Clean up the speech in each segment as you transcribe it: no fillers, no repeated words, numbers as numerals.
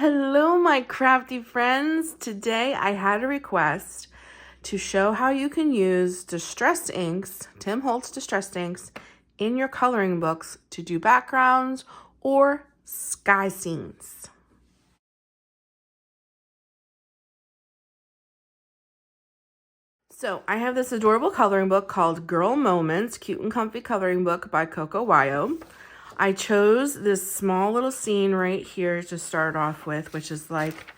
Hello, my crafty friends. Today I had a request to show how you can use distressed inks, Tim Holtz distressed inks, in your coloring books to do backgrounds or sky scenes. So I have this adorable coloring book called Girl Moments, Cute and Comfy Coloring Book by Coco. I chose this small little scene right here to start off with, which is like,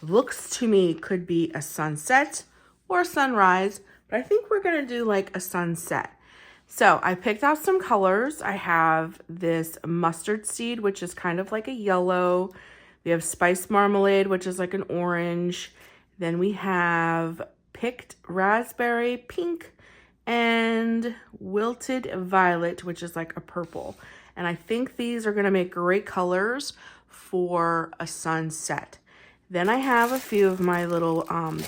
looks to me could be a sunset or a sunrise, but I think we're gonna do like a sunset. So I picked out some colors. I have this mustard seed, which is kind of like a yellow. We have spice marmalade, which is like an orange. Then we have picked raspberry pink and wilted violet, which is like a purple. And I think these are gonna make great colors for a sunset. Then I have a few of my little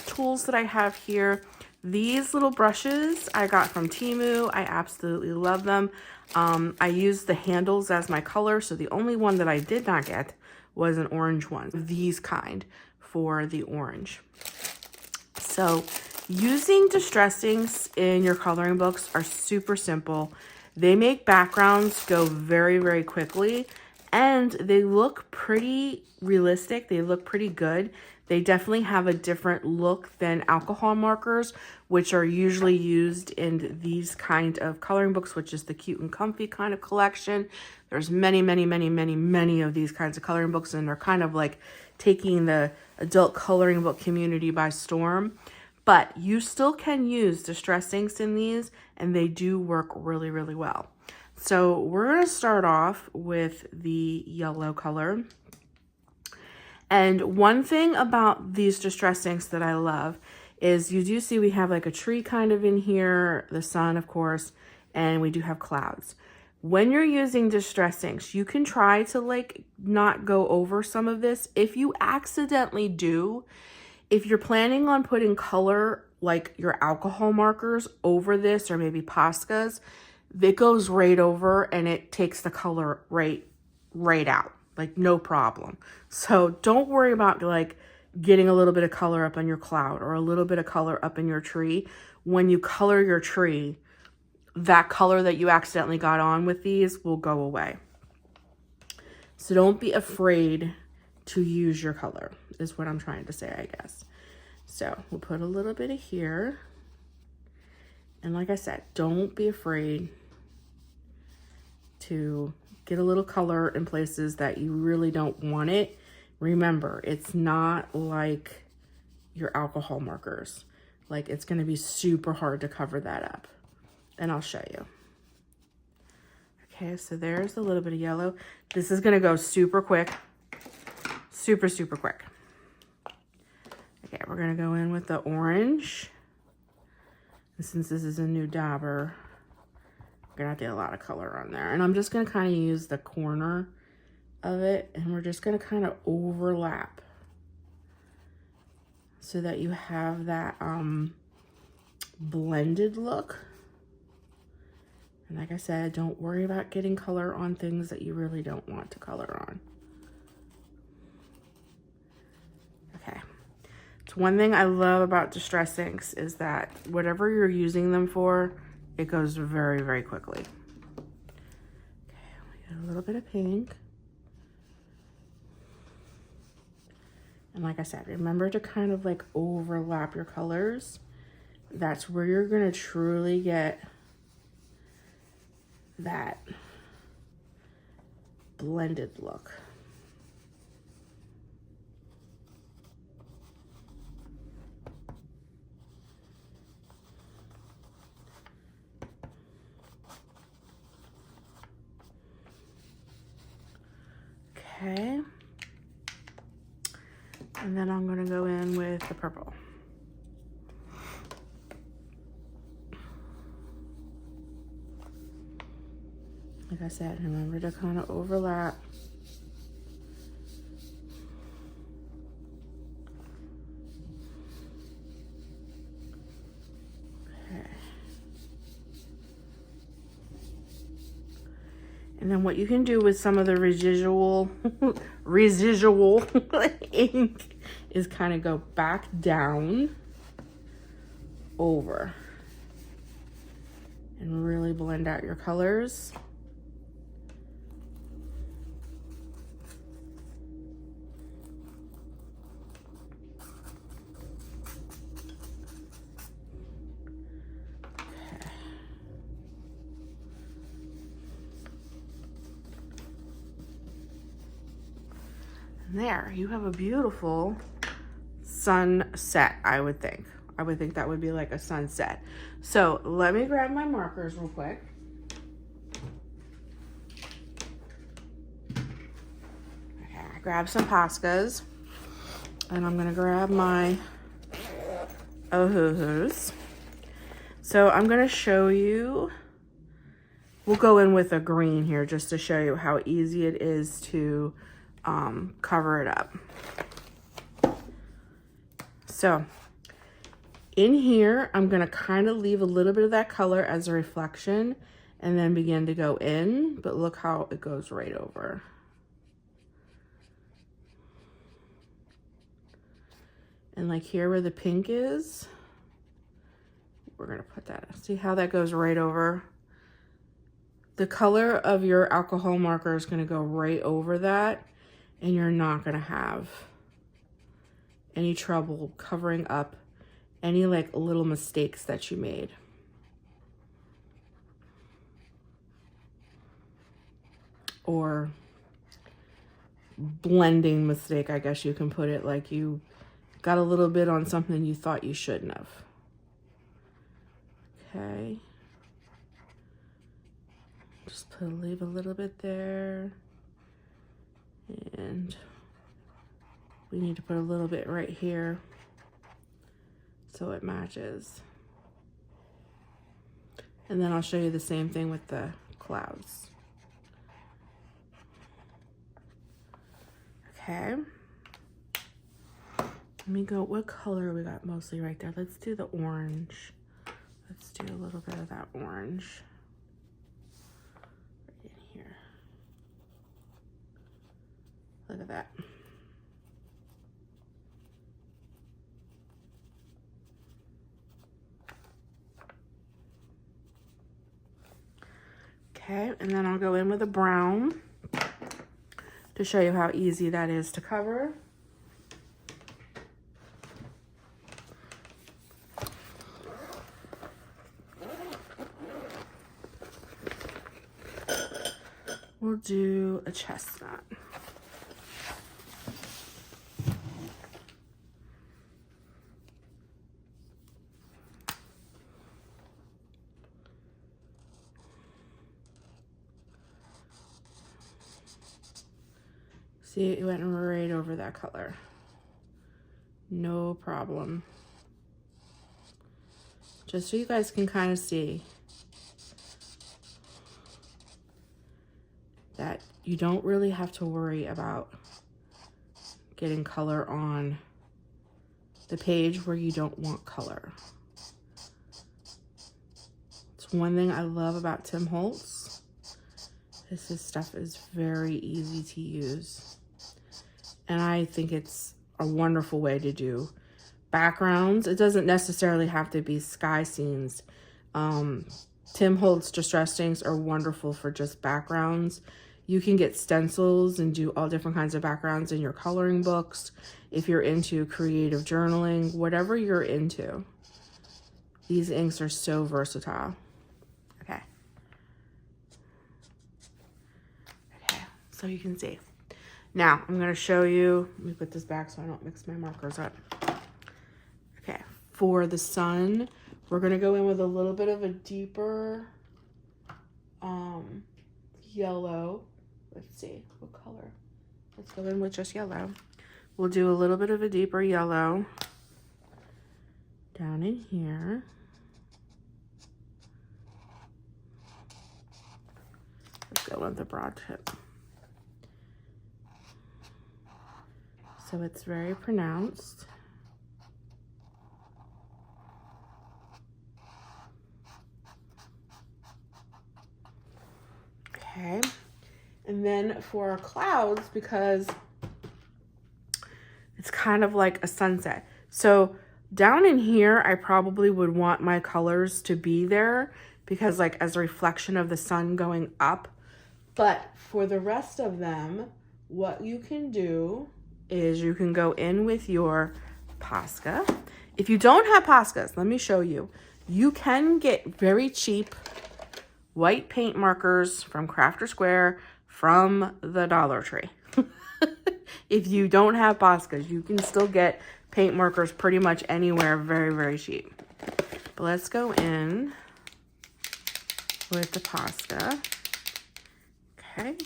tools that I have here. These little brushes I got from Temu. I absolutely love them. I use the handles as my color, so the only one that I did not get was an orange one. These kind for the orange. So using distress inks in your coloring books are super simple. They make backgrounds go very, very quickly, and they look pretty realistic. They look pretty good. They definitely have a different look than alcohol markers, which are usually used in these kind of coloring books, which is the Cute and Comfy kind of collection. There's many, many, many, many, many of these kinds of coloring books, and they're kind of like taking the adult coloring book community by storm. But you still can use distress inks in these, and they do work really, really well. So we're going to start off with the yellow color. And one thing about these distress inks that I love is you do see we have like a tree kind of in here, the sun, of course, and we do have clouds. When you're using distress inks, you can try to like not go over some of this. If you accidentally do, if you're planning on putting color like your alcohol markers over this, or maybe Poscas, it goes right over and it takes the color right out, like no problem. So don't worry about like getting a little bit of color up on your cloud or a little bit of color up in your tree. When you color your tree, that color that you accidentally got on with these will go away. So don't be afraid to use your color, is what I'm trying to say, I guess. So we'll put a little bit of here. And like I said, don't be afraid to get a little color in places that you really don't want it. Remember, it's not like your alcohol markers. Like, it's going to be super hard to cover that up. And I'll show you. Okay, so there's a little bit of yellow. This is going to go super quick. Super, super quick. Okay, we're going to go in with the orange. And since this is a new dauber, we're going to have to get a lot of color on there. And I'm just going to kind of use the corner of it. And we're just going to kind of overlap so that you have that blended look. And like I said, don't worry about getting color on things that you really don't want to color on. Okay. It's one thing I love about distress inks is that whatever you're using them for, it goes very, very quickly. Okay, we got a little bit of pink. And like I said, remember to kind of like overlap your colors. That's where you're gonna truly get that blended look. Okay. And then I'm gonna go in with the purple. Like I said, remember to kind of overlap. Okay. And then what you can do with some of the residual ink is kind of go back down over and really blend out your colors. There, you have a beautiful sunset, I would think. I would think that would be like a sunset. So let me grab my markers real quick. Okay, I grabbed some Poscas, and I'm gonna grab my Ohuhus. So I'm gonna show you, we'll go in with a green here just to show you how easy it is to cover it up. So in here, I'm gonna kind of leave a little bit of that color as a reflection and then begin to go in, but look how it goes right over. And like here where the pink is, we're gonna put that, see how that goes right over? The color of your alcohol marker is gonna go right over that, and you're not gonna have any trouble covering up any like little mistakes that you made. Or blending mistake, I guess you can put it, like you got a little bit on something you thought you shouldn't have. Okay. Just leave a little bit there. And we need to put a little bit right here so it matches. And then I'll show you the same thing with the clouds. Okay. Let me go, what color we got mostly right there? Let's do the orange. Let's do a little bit of that orange right in here. Look at that. Okay, and then I'll go in with a brown to show you how easy that is to cover. We'll do a chestnut. See, it went right over that color. No problem. Just so you guys can kind of see that you don't really have to worry about getting color on the page where you don't want color. It's one thing I love about Tim Holtz is his stuff is very easy to use. And I think it's a wonderful way to do backgrounds. It doesn't necessarily have to be sky scenes. Tim Holtz distress inks are wonderful for just backgrounds. You can get stencils and do all different kinds of backgrounds in your coloring books. If you're into creative journaling, whatever you're into, these inks are so versatile. Okay. Okay, so you can see. Now, I'm going to show you, let me put this back so I don't mix my markers up. Okay, for the sun, we're going to go in with a little bit of a deeper yellow. Let's see, what color? Let's go in with just yellow. We'll do a little bit of a deeper yellow down in here. Let's go with the broad tip. So it's very pronounced. Okay, one for our clouds because it's kind of like a sunset. So down in here, I probably would want my colors to be there because like as a reflection of the sun going up. But for the rest of them, what you can do is you can go in with your Posca. If you don't have Poscas, let me show you. You can get very cheap white paint markers from Crafter Square from the Dollar Tree. If you don't have Poscas, you can still get paint markers pretty much anywhere very, very cheap. But let's go in with the Posca. Okay.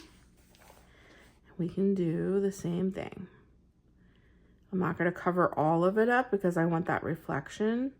We can do the same thing. I'm not going to cover all of it up because I want that reflection.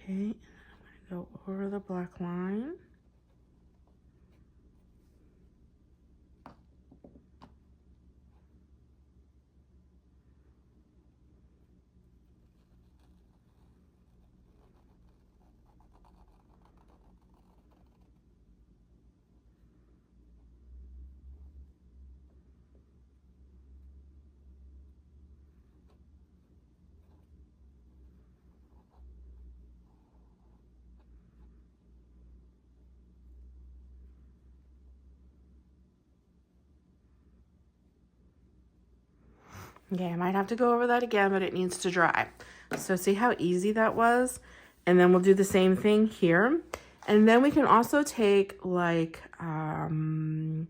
Okay, I'm going to go over the black line. Okay, I might have to go over that again, but it needs to dry. So see how easy that was? And then we'll do the same thing here. And then we can also take like, we'll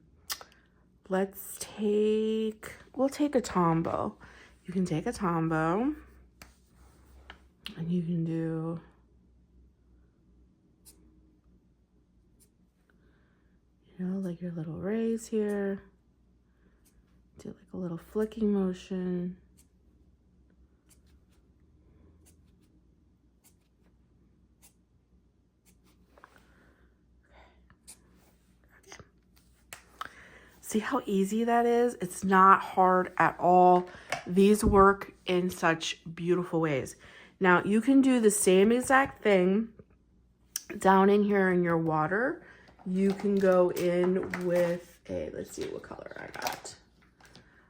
take a Tombow. You can take a Tombow and you can do, you know, like your little rays here. Do like a little flicking motion. Okay. See how easy that is? It's not hard at all. These work in such beautiful ways. Now you can do the same exact thing down in here in your water. You can go in with a, let's see what color I got.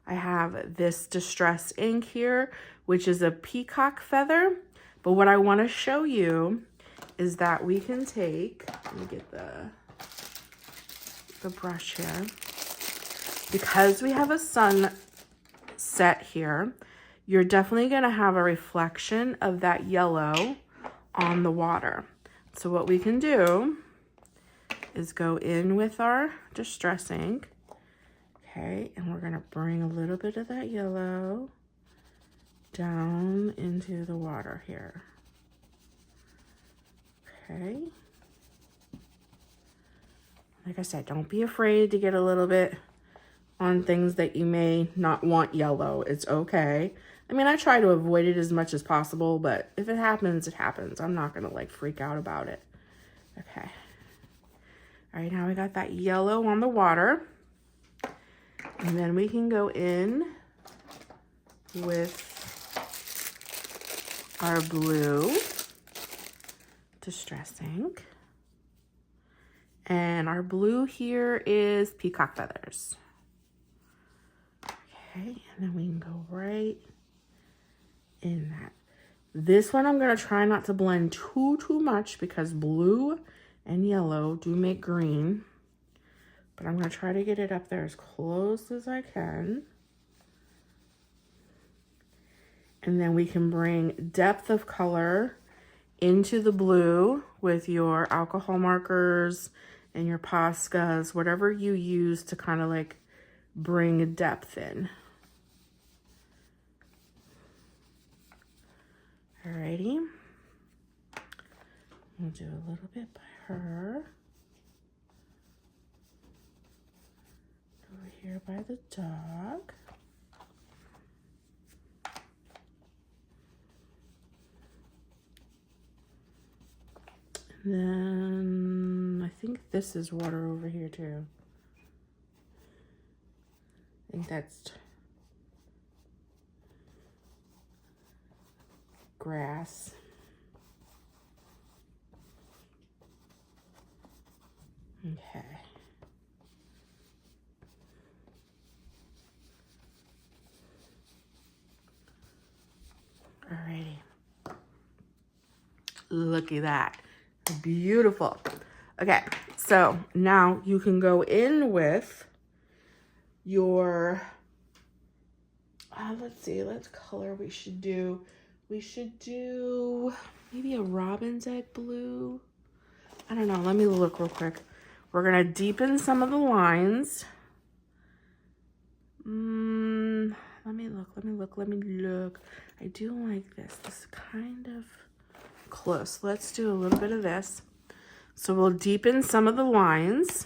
I have this Distress ink here, which is a peacock feather. But what I want to show you is that we can take, let me get the brush here. Because we have a sunset here, you're definitely going to have a reflection of that yellow on the water. So what we can do is go in with our Distress ink. Okay, and we're gonna bring a little bit of that yellow down into the water here. Okay. Like I said, don't be afraid to get a little bit on things that you may not want yellow. It's okay. I mean, I try to avoid it as much as possible, but if it happens, it happens. I'm not gonna like freak out about it. Okay. All right, now we got that yellow on the water. And then we can go in with our blue Distress ink. And our blue here is peacock feathers. Okay, and then we can go right in that. This one I'm going to try not to blend too much because blue and yellow do make green. But I'm going to try to get it up there as close as I can. And then we can bring depth of color into the blue with your alcohol markers and your Poscas, whatever you use to kind of like bring depth in. Alrighty. We'll do a little bit by her. Over here by the dog. And then I think this is water over here too. I think that's grass. Okay. Alrighty. Looky that. Beautiful. Okay, so now you can go in with your, let's see, let's color we should do. We should do maybe a robin's egg blue. I don't know, let me look real quick. We're gonna deepen some of the lines. Let me look. I do like this. This is kind of close. Let's do a little bit of this. So we'll deepen some of the lines.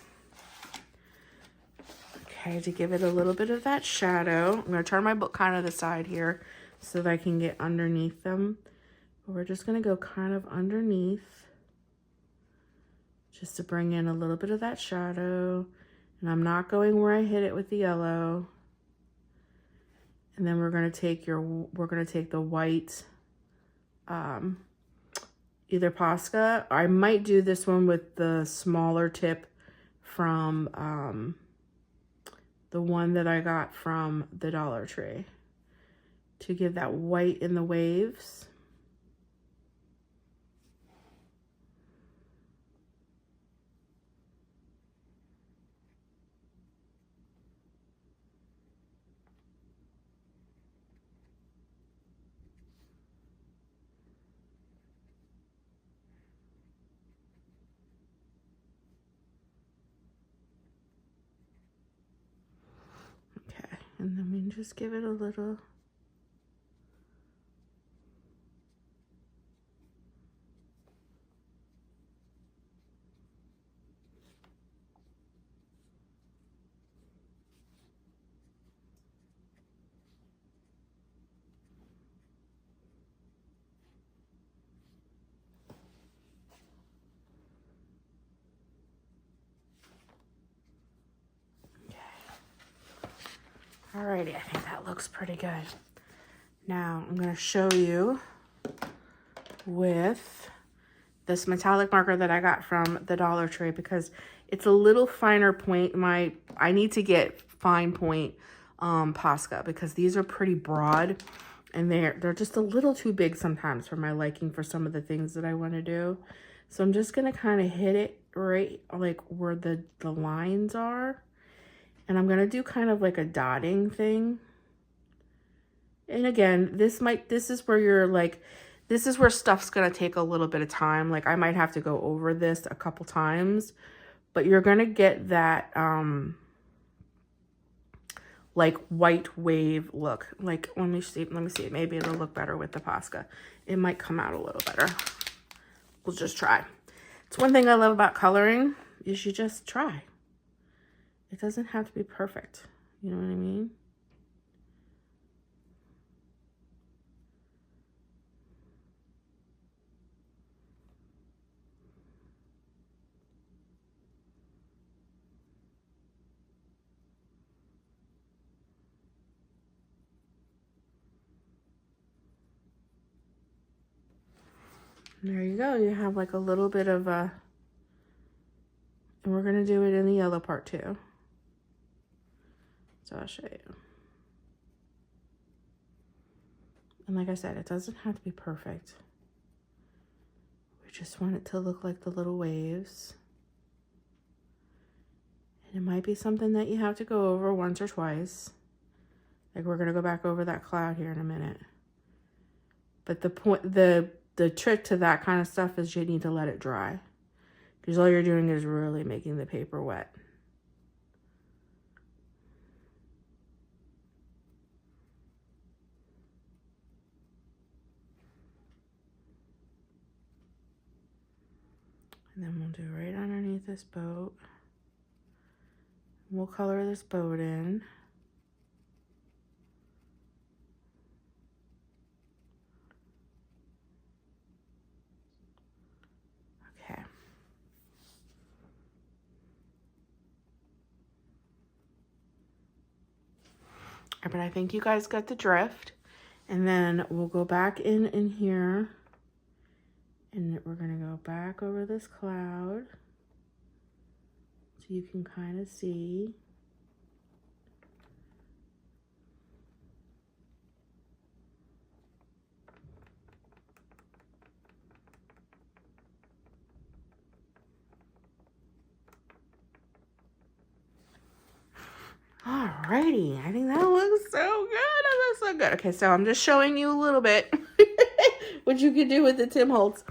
Okay, to give it a little bit of that shadow. I'm gonna turn my book kind of the side here so that I can get underneath them. But we're just gonna go kind of underneath just to bring in a little bit of that shadow. And I'm not going where I hit it with the yellow. And then we're gonna take the white, either Posca. I might do this one with the smaller tip from the one that I got from the Dollar Tree to give that white in the waves. Okay, and then we just give it a little. Alrighty, I think that looks pretty good. Now I'm gonna show you with this metallic marker that I got from the Dollar Tree because it's a little finer point. I need to get fine point Posca because these are pretty broad and they're just a little too big sometimes for my liking for some of the things that I want to do. So I'm just gonna kind of hit it right like where the lines are. And I'm gonna do kind of like a dotting thing. And again, this is where you're like, this is where stuff's gonna take a little bit of time. Like I might have to go over this a couple times, but you're gonna get that like white wave look. Like let me see, maybe it'll look better with the Posca. It might come out a little better. We'll just try. It's one thing I love about coloring is you just try. It doesn't have to be perfect. You know what I mean? There you go. You have like a little bit of a, and we're going to do it in the yellow part too. So I'll show you. And like I said, it doesn't have to be perfect. We just want it to look like the little waves. And it might be something that you have to go over once or twice. Like we're going to go back over that cloud here in a minute. But the trick to that kind of stuff is you need to let it dry. because all you're doing is really making the paper wet. And then we'll do right underneath this boat. We'll color this boat in. Okay. But I think you guys got the drift. And then we'll go back in here. And we're going to go back over this cloud. So you can kind of see. Alrighty, I think that looks so good. That looks so good. Okay, so I'm just showing you a little bit what you can do with the Tim Holtz.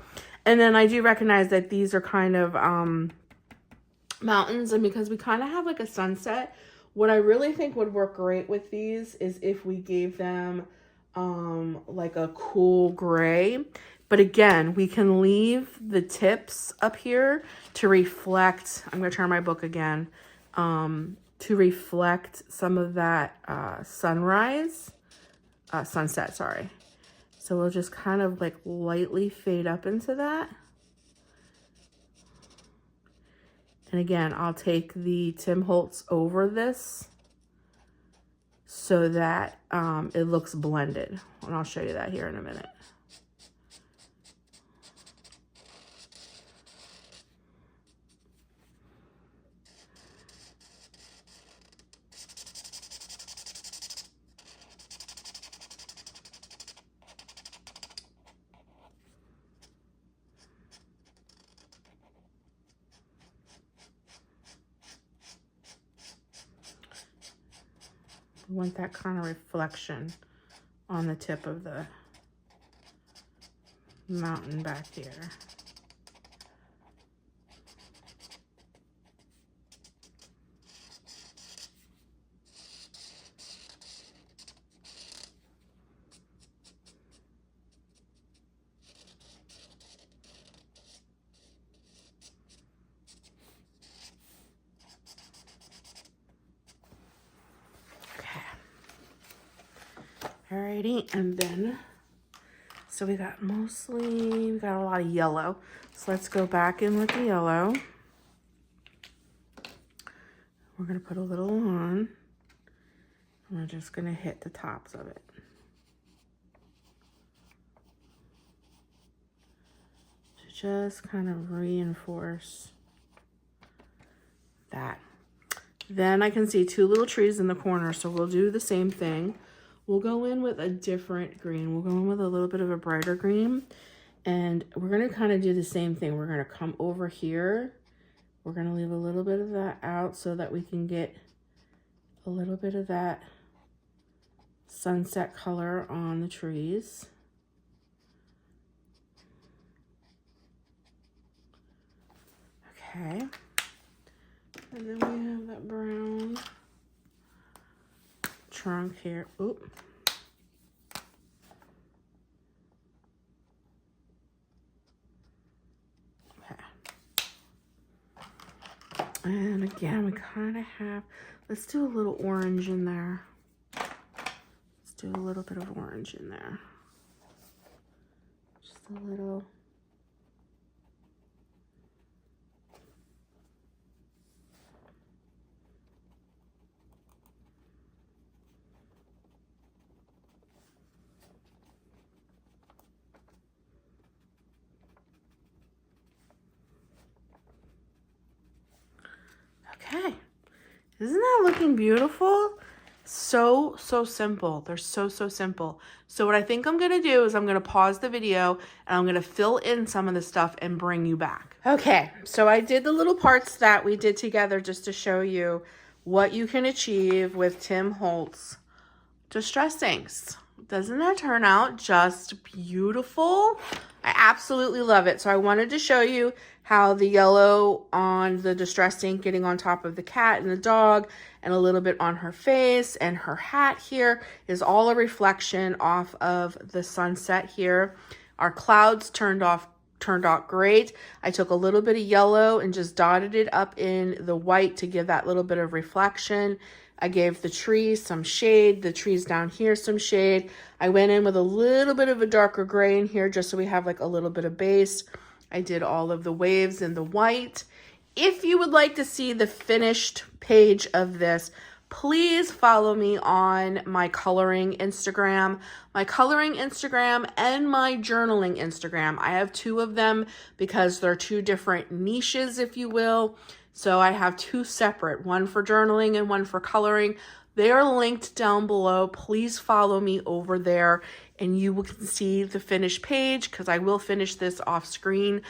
And then I do recognize that these are kind of mountains, and because we kind of have like a sunset, what I really think would work great with these is if we gave them like a cool gray. But again, we can leave the tips up here to reflect. I'm going to turn my book again. To reflect some of that sunset, sorry. So we'll just kind of like lightly fade up into that. And again, I'll take the Tim Holtz over this so that it looks blended. And I'll show you that here in a minute. We want that kind of reflection on the tip of the mountain back here. Alrighty, and then, so we got a lot of yellow. So let's go back in with the yellow. We're going to put a little on. And we're just going to hit the tops of it. To just kind of reinforce that. Then I can see two little trees in the corner, so we'll do the same thing. We'll go in with a different green. We'll go in with a little bit of a brighter green. And we're going to kind of do the same thing. We're going to come over here. We're going to leave a little bit of that out so that we can get a little bit of that sunset color on the trees. Okay. And then we have that brown trunk here. Oop. Okay. And again, we kind of have, let's do a little orange in there. Let's do a little bit of orange in there. Just a little. Okay, isn't that looking beautiful? So simple. They're so simple. So what I think I'm going to do is I'm going to pause the video and I'm going to fill in some of the stuff and bring you back. Okay, so I did the little parts that we did together just to show you what you can achieve with Tim Holtz distress inks. Doesn't that turn out just beautiful? I absolutely love it. So I wanted to show you how the yellow on the distress ink getting on top of the cat and the dog and a little bit on her face and her hat here is all a reflection off of the sunset here. Our clouds turned out great. I took a little bit of yellow and just dotted it up in the white to give that little bit of reflection. I gave the trees some shade, the trees down here some shade. I went in with a little bit of a darker gray in here just so we have like a little bit of base. I did all of the waves in the white. If you would like to see the finished page of this, please follow me on my coloring Instagram. My coloring Instagram and my journaling Instagram. I have two of them because they're two different niches, if you will. So I have two separate, one for journaling and one for coloring. They are linked down below. Please follow me over there and you can see the finished page because I will finish this off screen.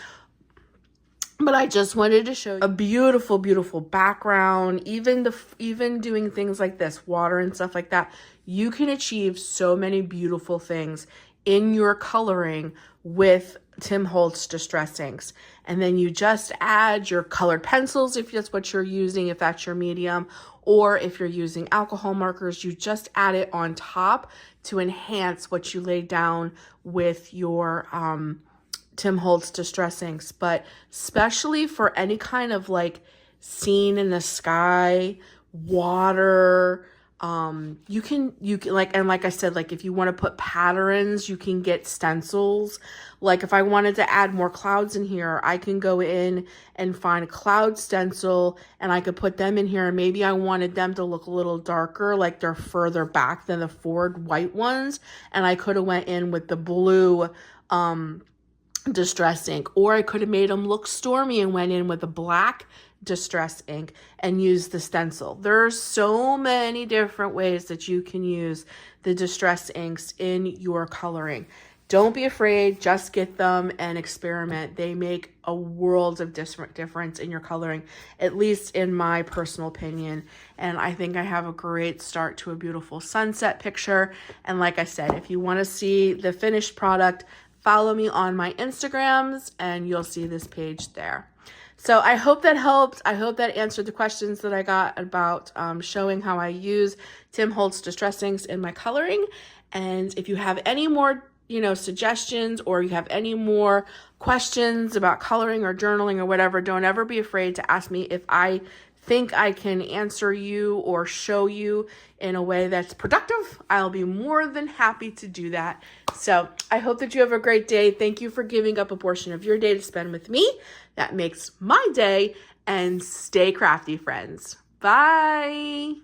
But I just wanted to show you a beautiful, beautiful background. Even doing things like this, water and stuff like that, you can achieve so many beautiful things in your coloring with Tim Holtz Distress Inks. And then you just add your colored pencils if that's what you're using, if that's your medium, or if you're using alcohol markers, you just add it on top to enhance what you laid down with your Tim Holtz Distress Inks. But especially for any kind of like scene in the sky, water, you can like, and like I said, like if you want to put patterns, you can get stencils. Like if I wanted to add more clouds in here, I can go in and find a cloud stencil and I could put them in here. And maybe I wanted them to look a little darker, like they're further back than the forward white ones. And I could have went in with the blue, distress ink, or I could have made them look stormy and went in with a black distress ink and used the stencil. There are so many different ways that you can use the distress inks in your coloring. Don't be afraid, just get them and experiment. They make a world of difference in your coloring, at least in my personal opinion. And I think I have a great start to a beautiful sunset picture. And like I said, if you want to see the finished product, follow me on my Instagrams and you'll see this page there. So I hope that helped. I hope that answered the questions that I got about showing how I use Tim Holtz Distress Inks in my coloring. And if you have any more, suggestions, or you have any more questions about coloring or journaling or whatever, don't ever be afraid to ask me if I think I can answer you or show you in a way that's productive. I'll be more than happy to do that. So I hope that you have a great day. Thank you for giving up a portion of your day to spend with me. That makes my day. And stay crafty, friends. Bye.